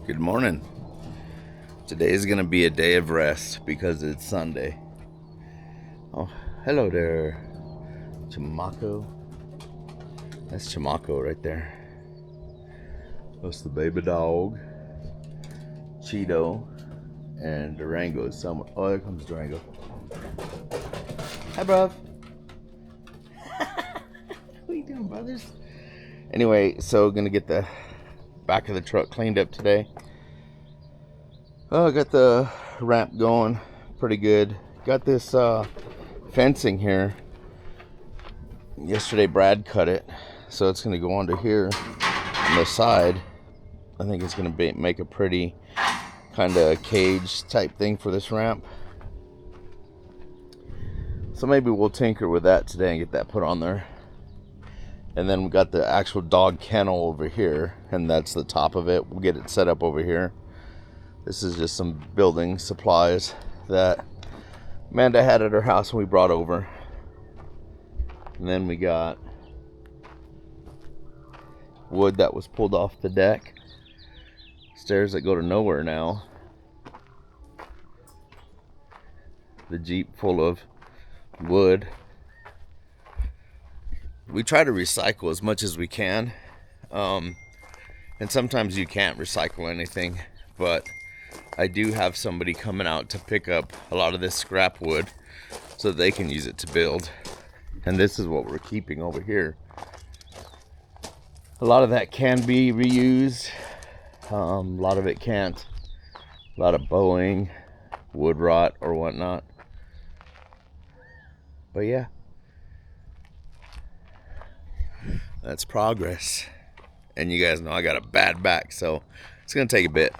Good morning. Today is gonna be a day of rest because it's Sunday. Oh, hello there, Chimako. That's Chimako right there. That's the baby dog, Cheeto, and Durango is somewhere. Oh, there comes Durango. Hi, bruv. What are you doing, brothers? Anyway, so gonna get the back of the truck cleaned up today. Oh, I got the ramp going pretty good. Got this fencing here. Yesterday Brad cut it, so it's gonna go onto here on the side. I think it's gonna make a pretty kind of cage type thing for this ramp. So maybe we'll tinker with that today and get that put on there. And then we got the actual dog kennel over here, and that's the top of it. We'll get it set up over here. This is just some building supplies that Amanda had at her house when we brought over. And then we got wood that was pulled off the deck. Stairs that go to nowhere now. The Jeep full of wood. We try to recycle as much as we can. And sometimes you can't recycle anything, but I do have somebody coming out to pick up a lot of this scrap wood so that they can use it to build. And this is what we're keeping over here. A lot of that can be reused. A lot of it can't. A lot of bowing, wood rot or whatnot. But yeah, that's progress. And you guys know I got a bad back, so it's gonna take a bit.